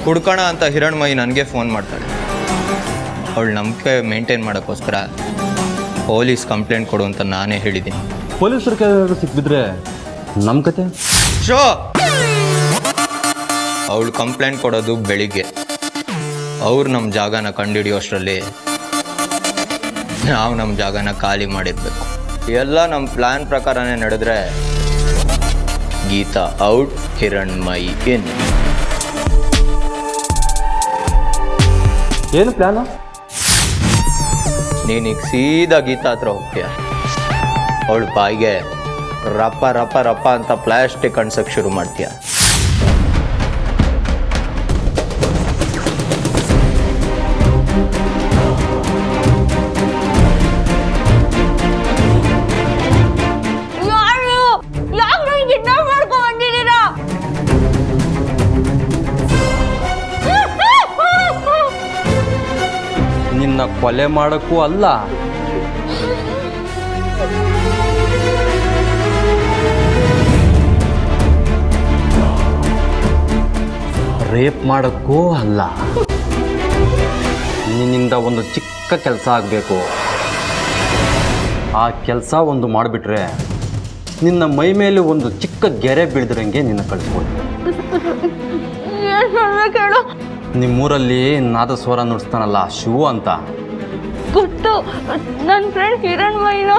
ಹುಡ್ಕೋಣ ಅಂತ ಹಿರಣ್ಮಯಿ ನನಗೆ ಫೋನ್ ಮಾಡ್ತಾಳೆ. ಅವಳು ನಂಬಿಕೆ ಮೇಂಟೈನ್ ಮಾಡೋಕ್ಕೋಸ್ಕರ ಪೊಲೀಸ್ ಕಂಪ್ಲೇಂಟ್ ಕೊಡು ಅಂತ ನಾನೇ ಹೇಳಿದ್ದೀನಿ. ಪೊಲೀಸರ ಕೈಯಾಗ ಸಿಕ್ಬಿದ್ರೆ ನಮ್ಮ ಕತೆ ಶೋ ಅವಳು ಕಂಪ್ಲೇಂಟ್ ಕೊಡೋದು ಬೆಳಿಗ್ಗೆ. ಅವ್ರು ನಮ್ಮ ಜಾಗನ ಕಂಡುಹಿಡಿಯೋಷ್ಟರಲ್ಲಿ ನಾವು ನಮ್ಮ ಜಾಗನ ಖಾಲಿ ಮಾಡಿರ್ಬೇಕು. ಎಲ್ಲ ನಮ್ಮ ಪ್ಲ್ಯಾನ್ ಪ್ರಕಾರನೇ ನಡೆದ್ರೆ ಗೀತಾ ಔಟ್, ಹಿರಣ್ಮಯಿ ಇನ್. ಏನು ಪ್ಲ್ಯಾನು? ನೀನೀಗ ಸೀದಾ ಗೀತಾ ಹತ್ರ ಹೋಗ್ತೀಯ. ಅವಳು ಬಾಯಿಗೆ ರಪ್ಪ ರಪ್ಪ ರಪ್ಪ ಅಂತ ಪ್ಲಾಸ್ಟಿಕ್ ಅನ್ಸಕ್ಕೆ ಶುರು ಮಾಡ್ತೀಯ. ನಿನ್ನ ಕೊಲೆ ಮಾಡೋಕ್ಕೂ ಅಲ್ಲ, ರೇಪ್ ಮಾಡೋಕ್ಕೂ ಅಲ್ಲ. ನಿನ್ನಿಂದ ಒಂದು ಚಿಕ್ಕ ಕೆಲಸ ಆಗಬೇಕು. ಆ ಕೆಲಸ ಒಂದು ಮಾಡಿಬಿಟ್ರೆ ನಿನ್ನ ಮೈ ಮೇಲೆ ಒಂದು ಚಿಕ್ಕ ಗೆರೆ ಬೀಳ್ದಿರಂಗೆ ನಿನ್ನ ಕಳಿಸ್ಬೋದು. ನಿಮ್ಮೂರಲ್ಲಿ ನಾದಸ್ವರ ನುಡಿಸ್ತಾನಲ್ಲ ಶಿವು ಅಂತ, ಗೊತ್ತು. ನನ್ನ ಫ್ರೆಂಡ್ ಹಿರಣ್ಮಯಿನ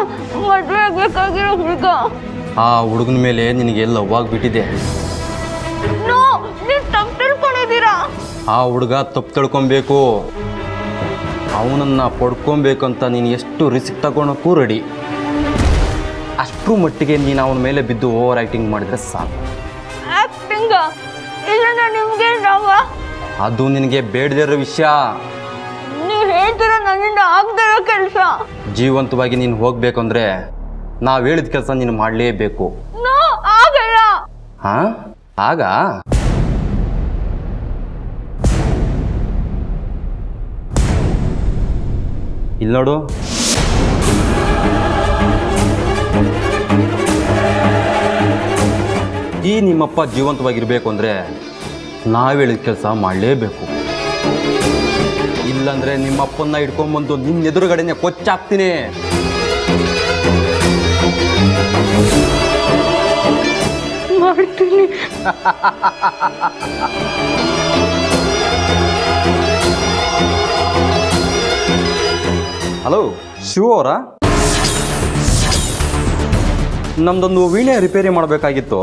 ಮದುವೆ ಆಗಬೇಕಾಗಿರೋ ಹುಡುಗ. ಆ ಹುಡುಗನ ಮೇಲೆ ನಿನಗೆ ಲವ್ ಆಗಿಬಿಟ್ಟಿದೆ. ನೋ, ನೀವು ತಪ್ಪು ತಿಳ್ಕೊಂಡಿದ್ದೀರಾ. ಆ ಹುಡುಗ ತಪ್ಪು ತಿಳ್ಕೊಬೇಕು. ಅವನನ್ನು ಪಡ್ಕೊಬೇಕಂತ ನೀನು ಎಷ್ಟು ರಿಸ್ಕ್ ತಗೊಳಕ್ಕೂ ರೆಡಿ. ಅಷ್ಟರ ಮಟ್ಟಿಗೆ ನೀನು ಅವನ ಮೇಲೆ ಬಿದ್ದು ಓವರ್ ಆ್ಯಕ್ಟಿಂಗ್ ಮಾಡಿದರೆ ಸಾಕು. ಆಕ್ಟಿಂಗ ಇದನ್ನ ನಿಮಗೆ ನಾವ ಅದು ನಿನಗೆ ಬೇಡದಿರೋ ವಿಷಯ. ನೀವು ಹೇಳ್ತೀರ ನನ್ನಿಂದ ಆಗದಿರೋ ಕೆಲಸ. ಜೀವಂತವಾಗಿ ನೀನು ಹೋಗ್ಬೇಕು ಅಂದರೆ ನಾವು ಹೇಳಿದ ಕೆಲಸ ನೀನು ಮಾಡಲೇಬೇಕು. ನೋ, ಆಗಲ್ಲ. ಹಾಂ, ಆಗ ಇಲ್ಲಿ ನೋಡು, ಈ ನಿಮ್ಮಪ್ಪ ಜೀವಂತವಾಗಿರ್ಬೇಕು ಅಂದರೆ ನಾವು ಹೇಳಿದ ಕೆಲಸ ಮಾಡಲೇಬೇಕು. ಇಲ್ಲಾಂದರೆ ನಿಮ್ಮಪ್ಪನ್ನ ಹಿಡ್ಕೊಂಬಂದು ನಿನ್ನ ಎದುರುಗಡೆನೆ ಕೊಚ್ಚಾಕ್ತೀನಿ. ಮಾಡ್ತೀನಿ. ಹಲೋ ಶಿವ ಅವರ, ನಮ್ದೊಂದು ವೀಣೆ ರಿಪೇರಿ ಮಾಡಬೇಕಾಗಿತ್ತು.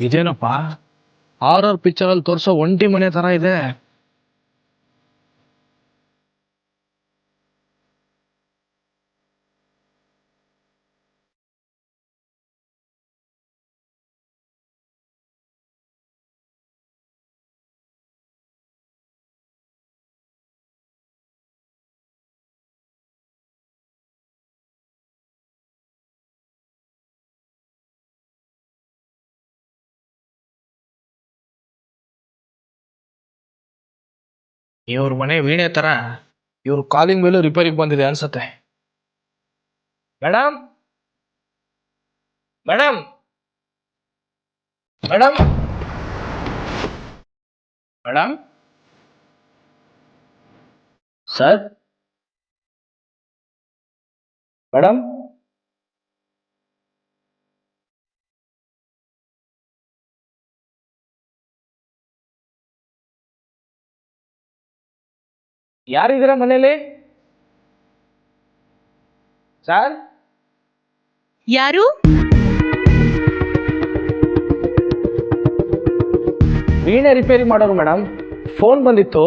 ಇದೇನಪ್ಪ, ಹಾರರ್ ಪಿಕ್ಚರಲ್ಲಿ ತೋರಿಸೋ ಒಂಟಿ ಮನೆ ತರ ಇದೆ. ಇವ್ರ ಮನೆ ವೀಣೆ ತರ ಇವ್ರ ಕಾಲಿಂಗ್ ಮೇಲೂ ರಿಪೇರಿಗೆ ಬಂದಿದೆ ಅನ್ಸತ್ತೆ. Madam, madam, madam, madam, sir, madam, ಯಾರಿದ್ದೀರಾ ಮನೇಲಿ? ಸರ್, ಯಾರು? ವೀಣೆ ರಿಪೇರಿ ಮಾಡೋರು ಮೇಡಮ್. ಫೋನ್ ಬಂದಿತ್ತು.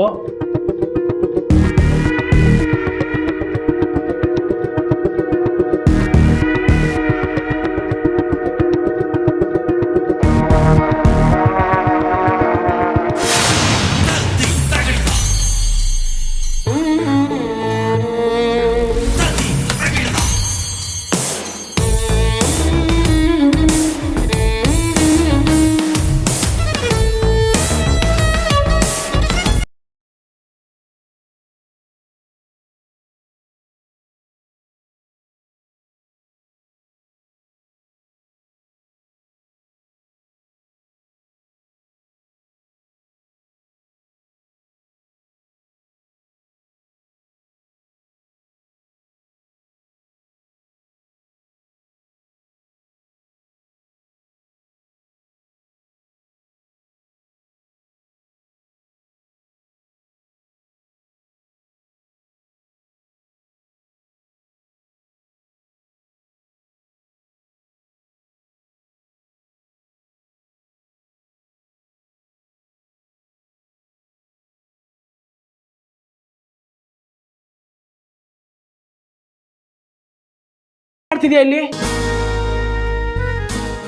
ಮಾಡ್ತಿದ್ಯಾ ಇಲ್ಲಿ?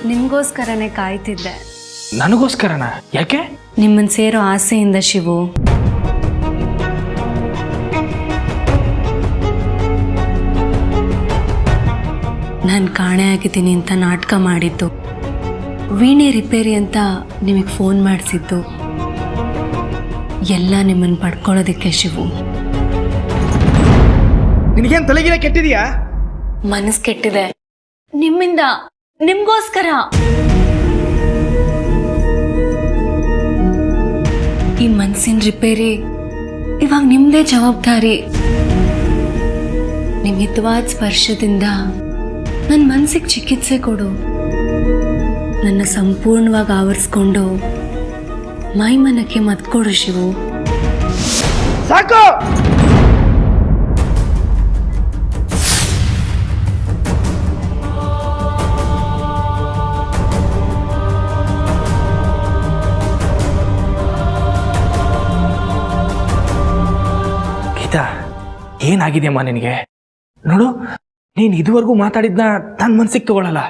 ನಿಮ್ಗೋಸ್ಕರನೇ ಕಾಯ್ತಿದ್ದೆ. ನನಗೋಸ್ಕರನಾ? ಯಾಕೆ? ನಿಮ್ಮನ್ ಸೇರೋ ಆಸೆಯಿಂದ ಶಿವು. ನಾನು ಕಾಣೆ ಆಗಿದ್ದೀನಿ ಅಂತ ನಾಟಕ ಮಾಡಿದ್ದು, ವೀಣೆ ರಿಪೇರಿ ಅಂತ ನಿಮಗೆ ಫೋನ್ ಮಾಡಿಸಿದ್ದು ಎಲ್ಲ ನಿಮ್ಮನ್ನು ಪಡ್ಕೊಳ್ಳೋದಕ್ಕೆ ಶಿವು. ನಿನಗೇನು ತಲೆಗಿನ ಕೆಟ್ಟಿದ್ಯಾ? ಮನಸ್ಸು ಕೆಟ್ಟಿದೆ ನಿಮ್ಮಿಂದ, ನಿಮ್ಗೋಸ್ಕರ. ಈ ಮನಸ್ಸಿನ ರಿಪೇರಿ ಇವಾಗ ನಿಮ್ದೇ ಜವಾಬ್ದಾರಿ. ನಿಮ್ಮ ಹಿತವಾದ ಸ್ಪರ್ಶದಿಂದ ನನ್ನ ಮನಸ್ಸಿಗೆ ಚಿಕಿತ್ಸೆ ಕೊಡು. ನನ್ನ ಸಂಪೂರ್ಣವಾಗಿ ಆವರಿಸ್ಕೊಂಡು ಮೈಮನಕ್ಕೆ ಮತ್ಕೊಡು ಶಿವು. ಸಾಕು. ಗೀತಾ, ಏನಾಗಿದೆಯಮ್ಮ ನಿನಗೆ? ನೋಡು, ನೀನು ಇದುವರೆಗೂ ಮಾತಾಡಿದ್ನ ನನ್ನ ಮನ್ಸಿಗೆ ತಗೊಳ್ಳಲ್ಲ,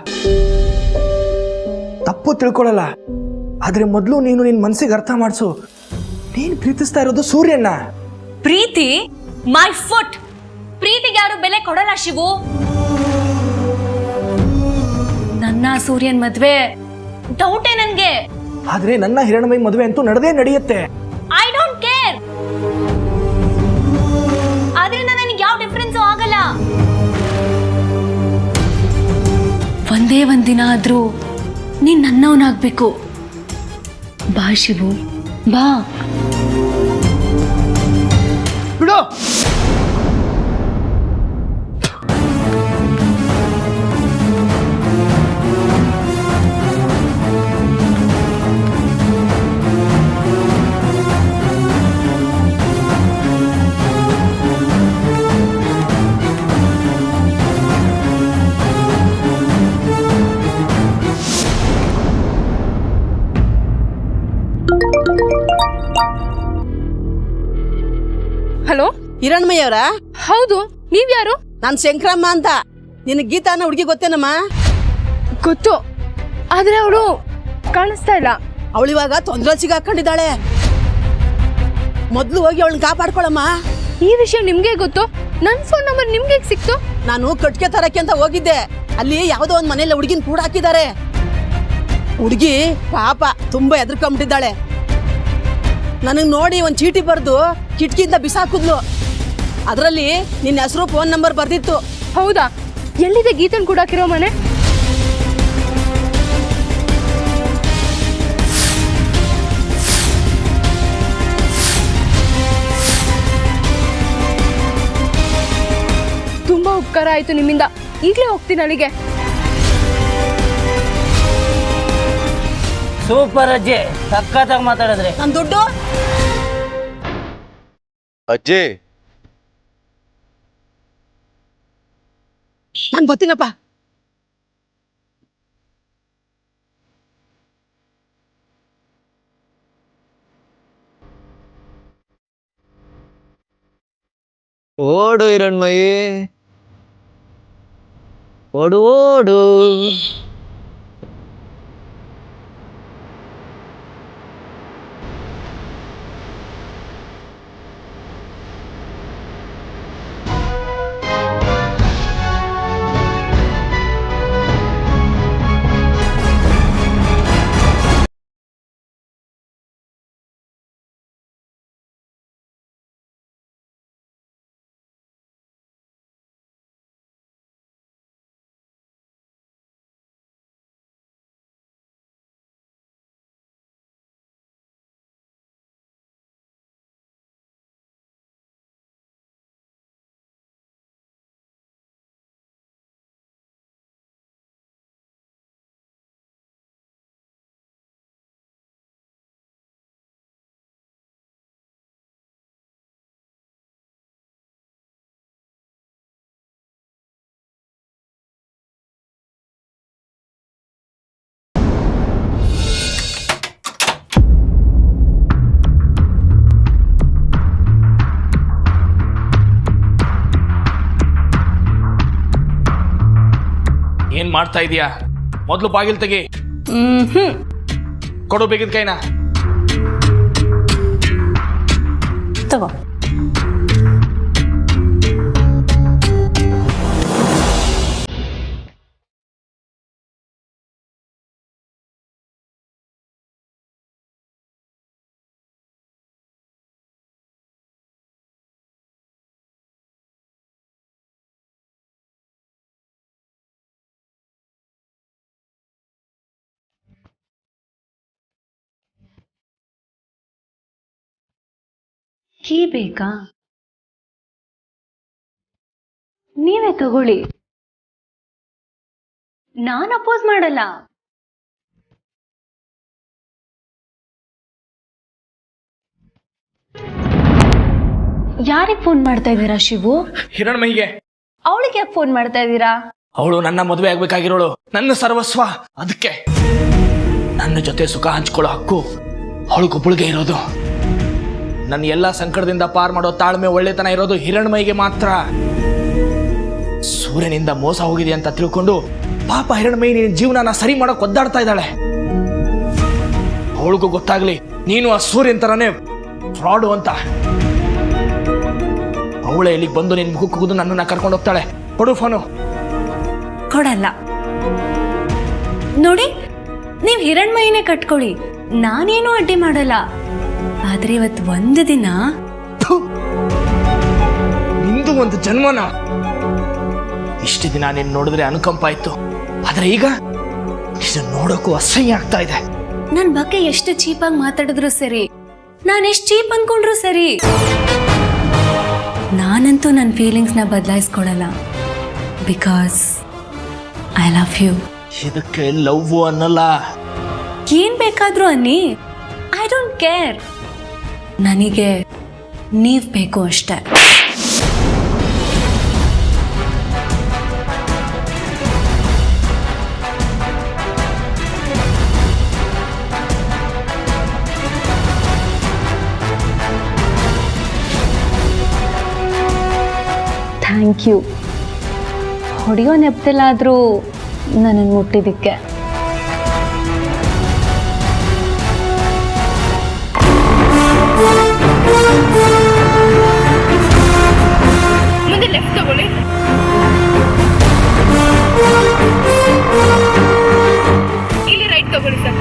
ತಪ್ಪು ತಿಳ್ಕೊಳ್ಳಲ್ಲ. ಆದ್ರೆ ಮೊದಲು ನೀನು ನಿನ್ನ ಮನ್ಸಿಗೆ ಅರ್ಥ ಮಾಡಿಸು. ನೀನು ಪ್ರೀತಿಸ್ತಾ ಇರೋದು ಸೂರ್ಯನ. ಪ್ರೀತಿ ಮೈ ಫುಟ್. ಪ್ರೀತಿಗೆ ಯಾರು ಬೆಲೆ ಕೊಡಲ್ಲ ಶಿವು. ನನ್ನ ಸೂರ್ಯನ್ ಮದ್ವೆ ಡೌಟೇ ನನ್ಗೆ. ಆದ್ರೆ ನನ್ನ ಹಿರಣಮೈ ಮದುವೆ ಅಂತೂ ನಡೆಯುತ್ತೆ. I don't care. ಆದ್ರಿಂದ ನನಗೆ ಯಾವ ಡಿಫರೆನ್ಸು ಆಗಲ್ಲ. ಒಂದೇ ಒಂದಿನ ಆದ್ರೂ ನೀನ್ ನನ್ನವನಾಗ್ಬೇಕು. ಬಾ ಶಿವು, ಬಾ. ಬಿಡು. ಹಲೋ, ಹಿರಣ್ಮಯ್ಯವರ? ಹೌದು, ನೀವ್ಯಾರು? ನಾನು ಶಂಕರಮ್ಮ ಅಂತ. ನಿನ್ ಗೀತಾನ ಹುಡುಗಿ ಗೊತ್ತೇನಮ್ಮ? ಗೊತ್ತು, ಆದ್ರೆ ಅವಳು ಕಾಣಿಸ್ತಾ ಇಲ್ಲ. ಅವಳಿವಾಗ ತೊಂದ್ರೆ ಸಿಗಾಕೊಂಡಿದ್ದಾಳೆ. ಮೊದ್ಲು ಹೋಗಿ ಅವಳನ್ನ ಕಾಪಾಡ್ಕೊಳಮ್ಮ. ಈ ವಿಷಯ ನಿಮ್ಗೆ ಗೊತ್ತು? ನನ್ ಫೋನ್ ನಂಬರ್ ನಿಮ್ಗೆ ಹೇಗ್ ಸಿಕ್ತು? ನಾನು ಕಟ್ಕೆ ತರಕ್ಕೆ ಅಂತ ಹೋಗಿದ್ದೆ. ಅಲ್ಲಿ ಯಾವ್ದೋ ಒಂದ್ ಮನೇಲಿ ಹುಡುಗಿನ ಕೂಡ ಹಾಕಿದ್ದಾರೆ. ಹುಡುಗಿ ಪಾಪ ತುಂಬಾ ಎದ್ರಕೊಂಡ್ಬಿಟ್ಟಿದ್ದಾಳೆ. ನನಗ್ ನೋಡಿ ಒಂದ್ ಚೀಟಿ ಬರ್ದು ಕಿಟಕಿಯಿಂದ ಬಿಸಾಕಿದ್ಲು. ಅದರಲ್ಲಿ ನಿನ್ನ ಹೆಸರು, ಫೋನ್ ನಂಬರ್ ಬರ್ದಿತ್ತು. ಹೌದಾ? ಎಲ್ಲಿದೆ ಗೀತನ್ ಕೂಡ ಹಾಕಿರೋ ಮನೆ? ತುಂಬಾ ಉಪಕಾರ ಆಯ್ತು ನಿಮ್ಮಿಂದ. ಈಗಲೇ ಹೋಗ್ತೀನಿ ಅಲ್ಲಿಗೆ. ಸೂಪರ್ ಅಜ್ಜಿ, ಸಖತ್ತಾಗಿ ಮಾತಾಡಿದ್ರಿ. ನನ್ ದುಡ್ಡು ಅಜ್ಜಿ, ನಾನು ಬರ್ತೀನಪ್ಪ. ಓಡು ಹಿರಣ್ಮಯಿ, ಓಡು ಓಡು. ಏನ್ ಮಾಡ್ತಾ ಇದೀಯಾ? ಮೊದಲು ಬಾಗಿಲು ತೆಗಿ. ಕೊಡು ಬೇಕಿದ ಕೈನ. ತಗೋ. ಕೀ ಬೇಕಾ? ನೀವೇ ತಗೊಳ್ಳಿ, ನಾನು ಅಪೋಸ್ ಮಾಡಲ್ಲ. ಯಾರಿಗೆ ಫೋನ್ ಮಾಡ್ತಾ ಇದ್ದೀರಾ ಶಿವು? ಹಿರಣ್ಮಯಿಗೆ. ಅವಳಿಗೆ ಯಾಕೆ ಫೋನ್ ಮಾಡ್ತಾ ಇದ್ದೀರಾ? ಅವಳು ನನ್ನ ಮದುವೆ ಆಗ್ಬೇಕಾಗಿರೋಳು, ನನ್ನ ಸರ್ವಸ್ವ. ಅದಕ್ಕೆ ನನ್ನ ಜೊತೆ ಸುಖ ಹಂಚ್ಕೊಳ್ಳೋ ಹಕ್ಕು ಅವಳಿಗೊಬ್ಬಳಿಗೆ ಇರೋದು. ನನ್ನ ಎಲ್ಲ ಸಂಕಟದಿಂದ ಪಾರ್ ಮಾಡೋ ತಾಳ್ಮೆ, ಒಳ್ಳೆತನ ಇರೋದು ಹಿರಣ್ಮಯಿಗೆ ಮಾತ್ರ. ಸೂರ್ಯನಿಂದ ಮೋಸ ಹೋಗಿದೆ ಅಂತ ತಿಳ್ಕೊಂಡು ಪಾಪ ಹಿರಣ್ಮಯಿ ನಿನ್ನ ಜೀವನನ ಸರಿ ಮಾಡಕ್ ಒದ್ದಾಡ್ತಾ ಇದ್ದಾಳೆ. ಅವಳಿಗೂ ಗೊತ್ತಾಗ್ಲಿ ನೀನು ಆ ಸೂರ್ಯನ್ ತರನೇ ಫ್ರಾಡು ಅಂತ. ಅವಳೇ ಇಲ್ಲಿಗೆ ಬಂದು ನಿನ್ ಮುಖಕ್ಕೆ ಕೂದು ನನ್ನನ್ನ ಕರ್ಕೊಂಡು ಹೋಗ್ತಾಳೆ. ಕೊಡು ಫೋನು. ಕೊಡಲ್ಲ. ನೋಡಿ, ನೀವು ಹಿರಣ್ಮಯಿನೇ ಕಟ್ಕೊಳ್ಳಿ, ನಾನೇನು ಅಡ್ಡಿ ಮಾಡಲ್ಲ. ಆದ್ರೆ ಇವತ್ತು ಒಂದು ದಿನ ನಿಂದು ಒಂದು ಜನ್ಮನ. ಇಷ್ಟು ದಿನ ನೀನ್ ನೋಡಿದ್ರೆ ಅನುಕಂಪ ಆಯ್ತು, ಆದ್ರೆ ಈಗ ಇದನ್ನ ನೋಡೋಕ್ಕೂ ಅಸಹ್ಯ ಆಗ್ತಾ ಇದೆ. ನನ್ ಬಗ್ಗೆ ಎಷ್ಟು ಚೀಪಾಗಿ ಮಾತಾಡಿದ್ರು ಸರಿ, ನಾನು ಎಷ್ಟು ಚೀಪ್ ಅನ್ಕೊಂಡ್ರು ಸರಿ, ನಾನಂತೂ ನನ್ನ ಫೀಲಿಂಗ್ಸ್ನ ಬದಲಾಯಿಸ್ಕೊಡಲ್ಲ. Because I love you. ಇದಕ್ಕೆ ಲವ್ ಅನ್ನಲ್ಲ, ಏನ್ ಬೇಕಾದ್ರೂ ಅನ್ನಿ, ಐ ಡೋಂಟ್ ಕೇರ್. ನನಗೆ ನೀವ್ ಬೇಕು ಅಷ್ಟೇ. Thank you. ಹೊಡೆಯೋ ನೆಪದಲ್ಲಾದರೂ ನನ್ನನ್ನು ಮುಟ್ಟಿದ್ದಕ್ಕೆ. ಮುಂದೆ ಲೆಫ್ಟ್ ತಗೊಳ್ಳಿ. ಇಲ್ಲಿ ರೈಟ್ ತಗೊಳ್ಳಿ ಸರ್.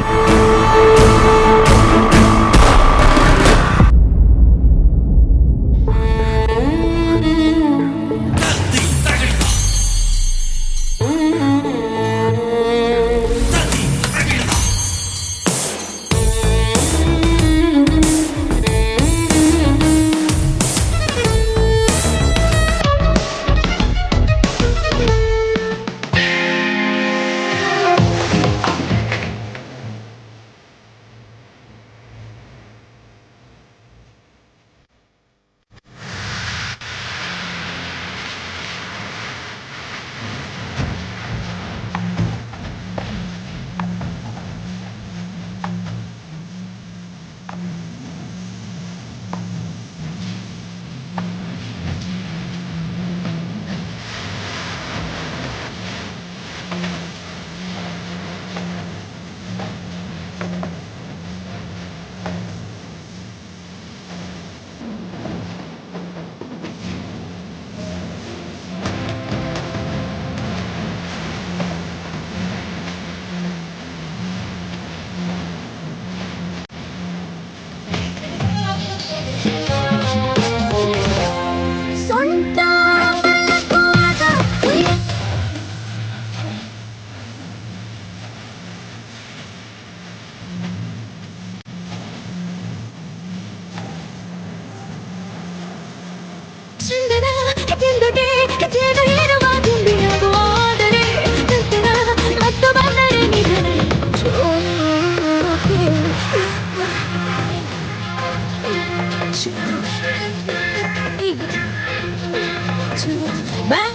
Bye.